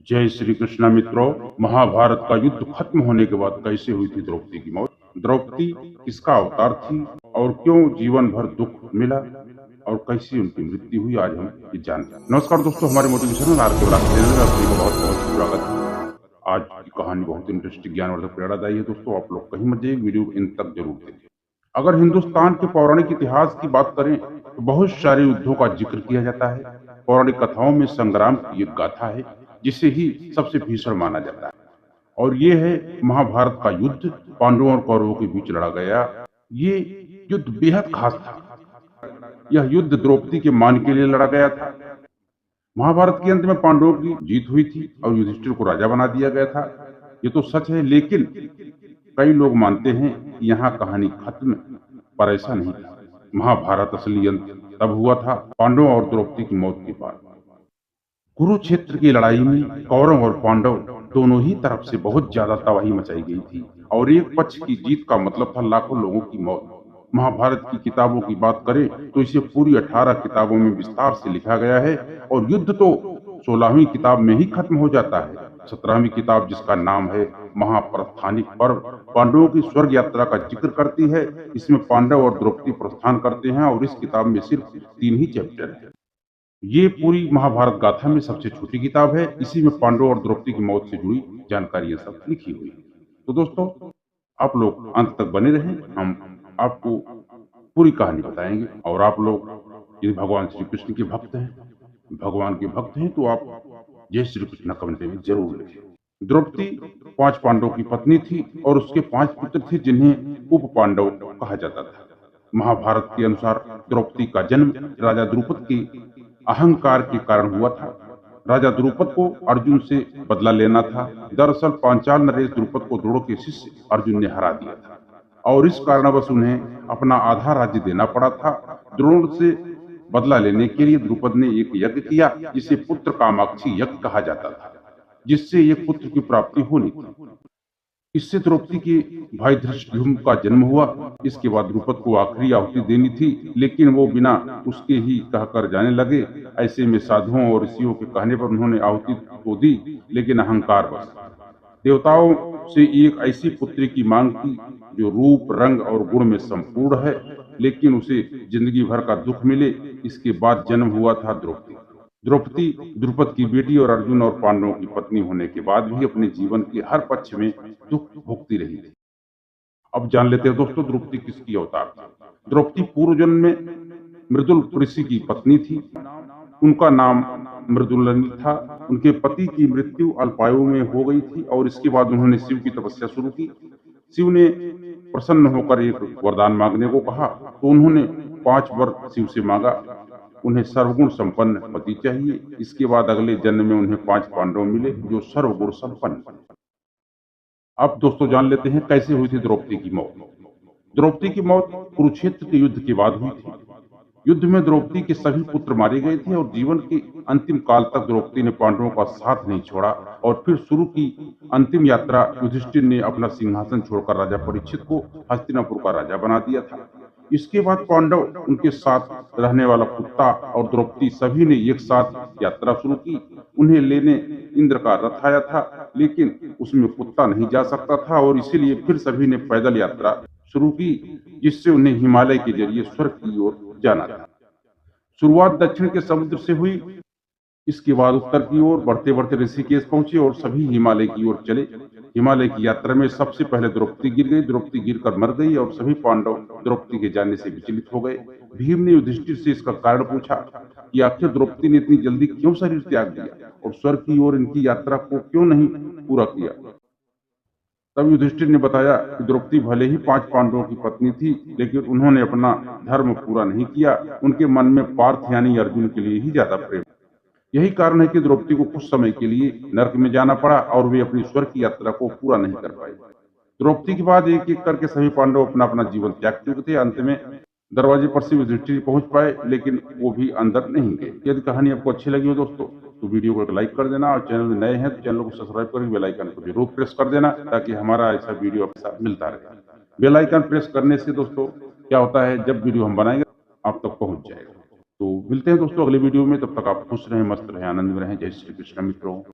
जय श्री कृष्णा मित्रों। महाभारत का युद्ध खत्म होने के बाद कैसे हुई थी द्रौपदी की मौत, द्रौपदी किसका अवतार थी और क्यों जीवन भर दुख मिला और कैसी उनकी मृत्यु हुई, आज हम ये जानते। नमस्कार दोस्तों, हमारे मोटिवेशन आर के चैनल में आप सभी का बहुत बहुत स्वागत है। आज की कहानी बहुत इंटरेस्टिंग, ज्ञानवर्धक, प्रेरणादायी है दोस्तों। आप लोग कहीं मत जाइए, वीडियो को इन तक जरूर देखें। अगर हिंदुस्तान के पौराणिक इतिहास की बात करें तो बहुत सारे युद्धों का जिक्र किया जाता है। पौराणिक कथाओं में संग्राम की एक गाथा है जिसे ही सबसे भीषण माना जाता है, और ये है महाभारत का युद्ध। पांडवों और कौरवों के बीच लड़ा गया ये युद्ध बेहद खास था। यह युद्ध द्रौपदी के मान के लिए लड़ा गया था। महाभारत के अंत में पांडवों की जीत हुई थी और युधिष्ठिर को राजा बना दिया गया था। ये तो सच है, लेकिन कई लोग मानते हैं कि यहाँ कहानी खत्म, पर ऐसा नहीं था। महाभारत असली अंत तब हुआ था पांडवों और द्रौपदी की मौत के बाद। कुरुक्षेत्र की लड़ाई में कौरव और पांडव दोनों ही तरफ से बहुत ज्यादा तबाही मचाई गई थी, और एक पक्ष की जीत का मतलब था लाखों लोगों की मौत। महाभारत की किताबों की बात करें तो इसे पूरी 18 किताबों में विस्तार से लिखा गया है, और युद्ध तो 16वीं किताब में ही खत्म हो जाता है। 17वीं किताब, जिसका नाम है महाप्रस्थानिक पर्व, पांडवों की स्वर्ग यात्रा का जिक्र करती है। इसमें पांडव और द्रौपदी प्रस्थान करते हैं, और इस किताब में सिर्फ 3 ही चैप्टर है। ये पूरी महाभारत गाथा में सबसे छोटी किताब है। इसी में पांडव और द्रौपदी की मौत से जुड़ी जानकारियां सब लिखी हुई है। तो दोस्तों, आप लोग अंत तक बने रहें, हम आपको पूरी कहानी बताएंगे। और आप लोग यदि भगवान श्री कृष्ण के भक्त हैं, भगवान के भक्त हैं, तो आप जय श्री कृष्ण कमेंट में जरूर लिखें। द्रौपदी 5 पांडवों की पत्नी थी और उसके 5 पुत्र थे जिन्हें उप पांडव कहा जाता था। महाभारत के अनुसार द्रौपदी का जन्म राजा द्रुपद के अहंकार के कारण हुआ था। राजा द्रुपद को अर्जुन से बदला लेना था। दरअसल पांचाल नरेश द्रुपद को द्रोण के शिष्य अर्जुन ने हरा दिया था, और इस कारणवश उन्हें अपना आधा राज्य देना पड़ा था। द्रोण से बदला लेने के लिए द्रुपद ने एक यज्ञ किया जिसे पुत्र कामाक्षी यज्ञ कहा जाता था, जिससे एक पुत्र की प्राप्ति होनी थी। इससे द्रौपदी के भाई धृष्टद्युम्न का जन्म हुआ। इसके बाद द्रुपद को आखिरी आहुति देनी थी, लेकिन वो बिना उसके ही कहकर जाने लगे। ऐसे में साधुओं और ऋषियों के कहने पर उन्होंने आहुति तो दी, लेकिन अहंकार बस देवताओं से एक ऐसी पुत्री की मांग की जो रूप, रंग और गुण में संपूर्ण है, लेकिन उसे जिंदगी भर का दुख मिले। इसके बाद जन्म हुआ था द्रौपदी। द्रौपदी द्रुपद की बेटी और अर्जुन और पांडवों की पत्नी होने के बाद भी अपने जीवन के हर पक्ष में दुख भोगती रही थी। अब जान लेते हैं दोस्तों, द्रौपदी किसकी अवतार थी। द्रौपदी पूर्व जन्म में मृदुल ऋषि की पत्नी थी। उनका नाम मृदुलनी था। उनके पति की मृत्यु अल्पायु में हो गई थी, और इसके बाद उन्होंने शिव की तपस्या शुरू की। शिव ने प्रसन्न होकर एक वरदान मांगने को कहा, तो उन्होंने 5 वर शिव से मांगा। उन्हें सर्वगुण संपन्न पति चाहिए। इसके बाद अगले जन्म में उन्हें 5 पांडव मिले जो सर्वगुण संपन्न थे। अब दोस्तों जान लेते हैं कैसे हुई थी द्रौपदी की मौत। द्रौपदी की मौत कुरुक्षेत्र के युद्ध के बाद हुई थी। युद्ध में द्रौपदी के सभी पुत्र मारे गए थे, और जीवन के अंतिम काल तक द्रौपदी ने पांडवों का साथ नहीं छोड़ा, और फिर शुरू की अंतिम यात्रा। युधिष्ठिर ने अपना सिंहासन छोड़कर राजा परीक्षित को हस्तिनापुर का राजा बना दिया था। इसके बाद पांडव, उनके साथ रहने वाला कुत्ता और द्रौपदी सभी ने एक साथ यात्रा शुरू की। उन्हें लेने इंद्र का रथ आया था, लेकिन उसमें कुत्ता नहीं जा सकता था, और इसीलिए फिर सभी ने पैदल यात्रा शुरू की, जिससे उन्हें हिमालय के जरिए स्वर्ग की ओर जाना था। शुरुआत दक्षिण के समुद्र से हुई। इसके बाद उत्तर की ओर बढ़ते बढ़ते ऋषिकेश पहुंचे और सभी हिमालय की ओर चले। हिमालय की यात्रा में सबसे पहले द्रौपदी गिर गई। द्रौपदी गिरकर मर गई, और सभी पांडव द्रौपदी के जाने से विचलित हो गए। भीम ने युधिष्ठिर से इसका कारण पूछा कि आखिर द्रौपदी ने इतनी जल्दी क्यों शरीर त्याग दिया, और स्वर्ग की ओर इनकी यात्रा को क्यों नहीं पूरा किया। तब युधिष्ठिर ने बताया कि द्रौपदी भले ही 5 पांडवों की पत्नी थी, लेकिन उन्होंने अपना धर्म पूरा नहीं किया। उनके मन में पार्थ यानी अर्जुन के लिए ही ज्यादा प्रेम। यही कारण है कि द्रौपदी को कुछ समय के लिए नरक में जाना पड़ा, और वे अपनी स्वर्ग की यात्रा को पूरा नहीं कर पाए। द्रौपदी के बाद एक एक करके सभी पांडव अपना अपना जीवन त्याग चुके थे। अंत में दरवाजे पर से युधिष्ठिर पहुंच पाए, लेकिन वो भी अंदर नहीं गए। यदि कहानी आपको अच्छी लगी हो दोस्तों, तो वीडियो को एक लाइक कर देना, और चैनल में नए हैं तो चैनल को सब्सक्राइब करके बेल आइकन को जरूर प्रेस कर देना, ताकि हमारा ऐसा वीडियो आपके साथ मिलता रहे। बेल आइकन प्रेस करने से दोस्तों क्या होता है, जब वीडियो हम बनाएंगे आप तक पहुंच जाएगा। तो मिलते हैं दोस्तों अगले वीडियो में। तब तक आप खुश रहें, मस्त रहें, आनंद में रहें। जय श्री कृष्ण मित्रों।